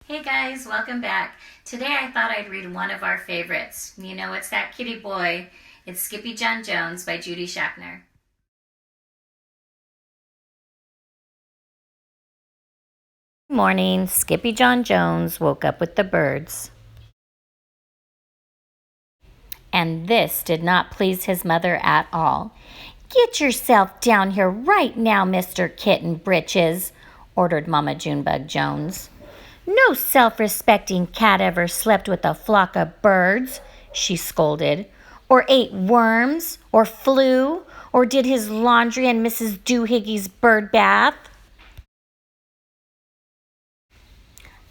Hey guys, welcome back. Today I thought I'd read one of our favorites. You know, it's that kitty boy. It's Skippyjon Jones by Judy Schaffner. Morning, Skippyjon Jones woke up with the birds. And this did not please his mother at all. "Get yourself down here right now, Mr. Kitten Britches," ordered Mama Junebug Jones. "No self-respecting cat ever slept with a flock of birds," she scolded, "or ate worms, or flew, or did his laundry in Mrs. Doohiggy's bird bath."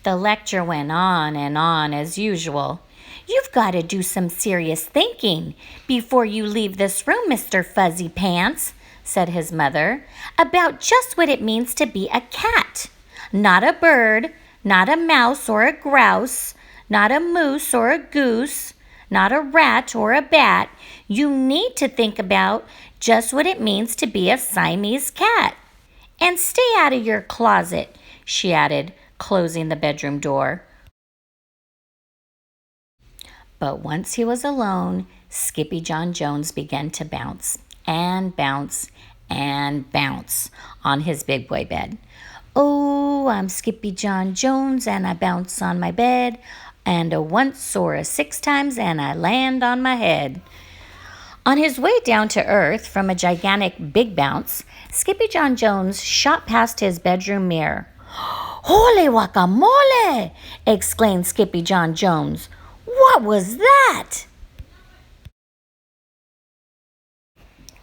The lecture went on and on as usual. "You've got to do some serious thinking before you leave this room, Mr. Fuzzy Pants," said his mother, "about just what it means to be a cat. Not a bird, not a mouse or a grouse, not a moose or a goose, not a rat or a bat. You need to think about just what it means to be a Siamese cat. And stay out of your closet," she added, closing the bedroom door. But once he was alone, Skippyjon Jones began to bounce and bounce and bounce on his big boy bed. "Oh, I'm Skippyjon Jones and I bounce on my bed, and a once or a six times and I land on my head." On his way down to earth from a gigantic big bounce, Skippyjon Jones shot past his bedroom mirror. "Holy guacamole!" exclaimed Skippyjon Jones. "What was that?"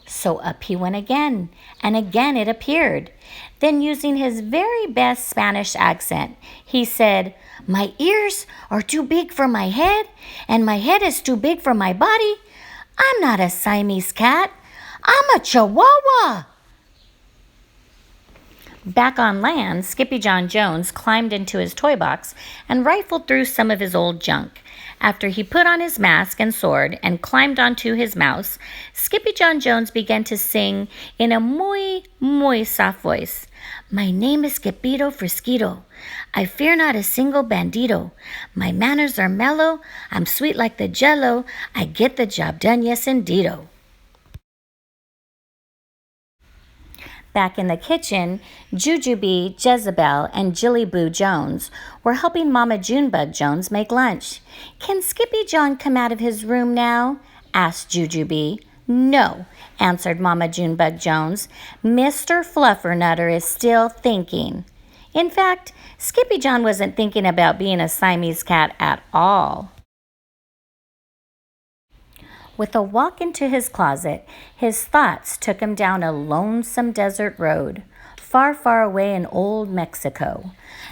So up he went again, and again it appeared. Then, using his very best Spanish accent, he said, "My ears are too big for my head, and my head is too big for my body. I'm not a Siamese cat. I'm a Chihuahua." Back on land, Skippyjon Jones climbed into his toy box and rifled through some of his old junk. After he put on his mask and sword and climbed onto his mouse, Skippyjon Jones began to sing in a muy soft voice. "My name is Skippito Frisquito. I fear not a single bandito. My manners are mellow. I'm sweet like the jello. I get the job done, yes indeedo." Back in the kitchen, Jujubee, Jezebel, and Jillyboo Jones were helping Mama Junebug Jones make lunch. "Can Skippyjon come out of his room now?" asked Jujubee. "No," answered Mama Junebug Jones. "Mr. Fluffernutter is still thinking." In fact, Skippyjon wasn't thinking about being a Siamese cat at all. With a walk into his closet, his thoughts took him down a lonesome desert road, far, far away in old Mexico.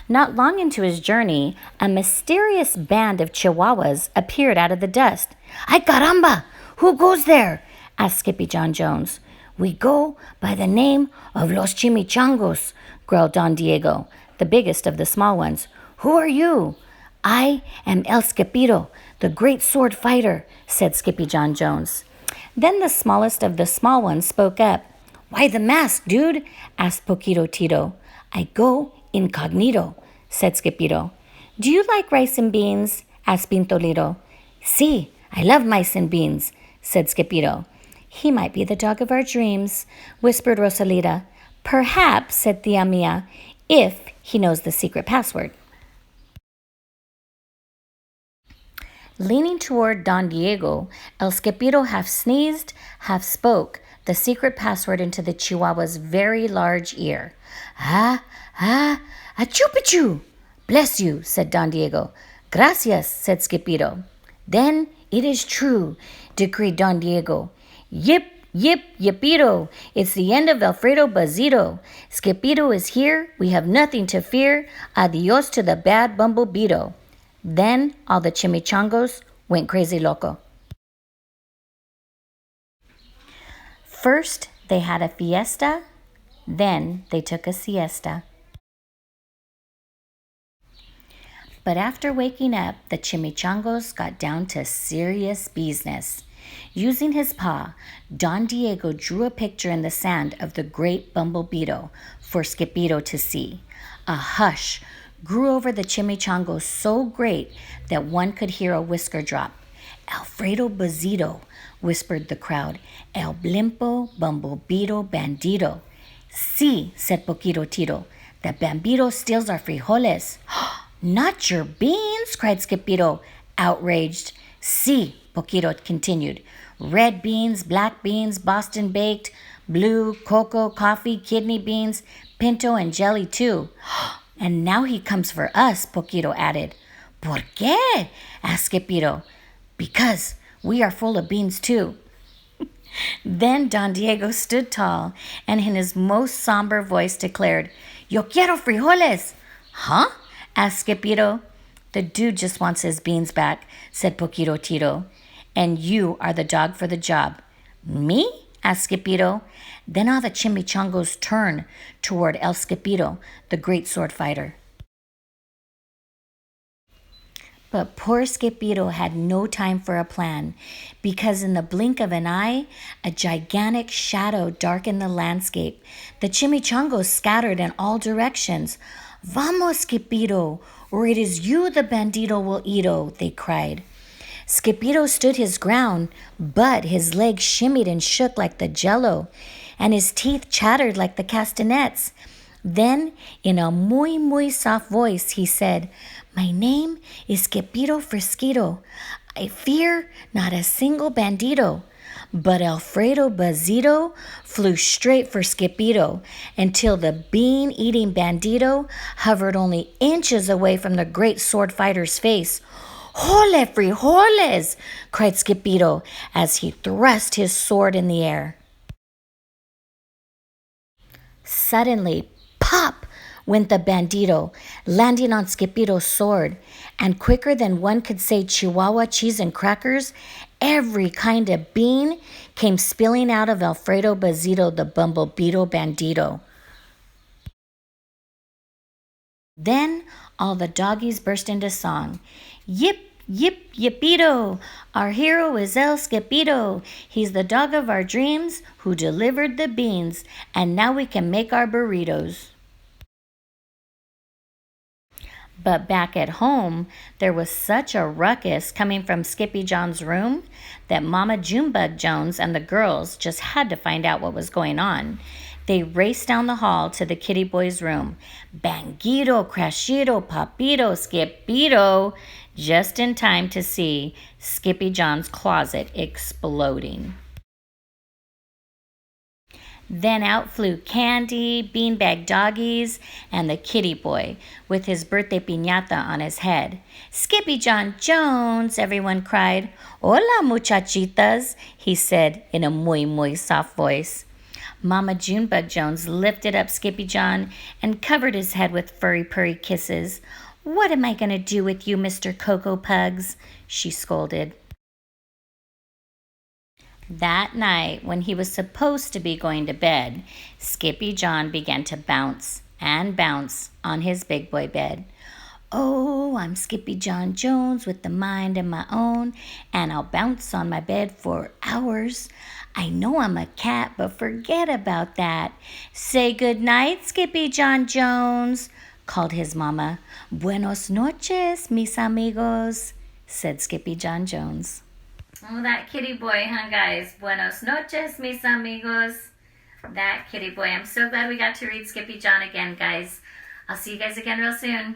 Not long into his journey, a mysterious band of Chihuahuas appeared out of the dust. "Ay caramba! Who goes there?" asked Skippyjon Jones. "We go by the name of Los Chimichangos," growled Don Diego, the biggest of the small ones. "Who are you?" "I am El Skipito, the great sword fighter," said Skippyjon Jones. Then the smallest of the small ones spoke up. "Why the mask, dude?" asked Poquito Tito. "I go incognito," said Skipito. "Do you like rice and beans?" asked Pintolito. "Si, I love mice and beans," said Skipito. "He might be the dog of our dreams," whispered Rosalita. "Perhaps," said Tia Mia, "if he knows the secret password." Leaning toward Don Diego, El Skipito half sneezed, half spoke the secret password into the Chihuahua's very large ear. "Ah, achoo-pachoo!" "Bless you," said Don Diego. "Gracias," said Skipito. "Then it is true," decreed Don Diego. "Yip, yip, yippito! It's the end of Alfredo Bazito. Skipito is here. We have nothing to fear. Adios to the bad bumblebeeto." Then all the chimichangos went crazy loco. First, they had a fiesta, then they took a siesta. But after waking up, the chimichangos got down to serious business. Using his paw, Don Diego drew a picture in the sand of the great bumblebeetle for Skipito to see. A hush, grew over the chimichangos so great that one could hear a whisker drop. Alfredo Bazito, whispered the crowd. El blimpo, bumblebeetle, bandito. Si, said Poquito Tito. The bambito steals our frijoles. Not your beans, cried Skippito, outraged. Si, Poquito continued. Red beans, black beans, Boston baked, blue, cocoa, coffee, kidney beans, pinto, and jelly too. And now he comes for us, Poquito added. ¿Por qué? asked Skippito. Because we are full of beans too. Then Don Diego stood tall and in his most somber voice declared, Yo quiero frijoles. Huh? asked Skippito. The dude just wants his beans back, said Poquito Tito. And you are the dog for the job. Me? asked Skippito. Then all the chimichangos turned toward El Skippito, the great sword fighter. But poor Skippito had no time for a plan, because in the blink of an eye, a gigantic shadow darkened the landscape. The chimichangos scattered in all directions. Vamos, Skippito, or it is you the bandito will eat-o, they cried. Skippito stood his ground, but his legs shimmied and shook like the jello, and his teeth chattered like the castanets. Then, in a muy soft voice, he said, My name is Skippito Frisquito. I fear not a single bandito. But Alfredo Bazito flew straight for Skippito until the bean-eating bandito hovered only inches away from the great sword fighter's face. Jole frijoles! cried Skippito as he thrust his sword in the air. Suddenly, pop! went the bandito, landing on Skippito's sword, and quicker than one could say Chihuahua cheese and crackers, every kind of bean came spilling out of Alfredo Bazito, the bumblebeetle bandito. Then all the doggies burst into song. Yip, yip, yippito! Our hero is El Skippito. He's the dog of our dreams who delivered the beans, and now we can make our burritos. But back at home, there was such a ruckus coming from Skippyjon's room that Mama Junebug Jones and the girls just had to find out what was going on. They raced down the hall to the kitty boy's room. Banguito, crashito, papito, Skippito, just in time to see Skippyjon's closet exploding. Then out flew Candy, Beanbag Doggies, and the kitty boy with his birthday piñata on his head. Skippyjon Jones, everyone cried. Hola, muchachitas, he said in a muy soft voice. Mama Junebug Jones lifted up Skippyjon and covered his head with furry kisses. What am I going to do with you, Mr. Cocoa Pugs? She scolded. That night, when he was supposed to be going to bed, Skippyjon began to bounce and bounce on his big boy bed. Oh, I'm Skippyjon Jones with the mind of my own, and I'll bounce on my bed for hours. I know I'm a cat, but forget about that. Say good night, Skippyjon Jones, called his mama. Buenos noches, mis amigos, said Skippyjon Jones. Oh, that kitty boy, huh, guys? Buenos noches, mis amigos. That kitty boy. I'm so glad we got to read Skippyjon again, guys. I'll see you guys again real soon.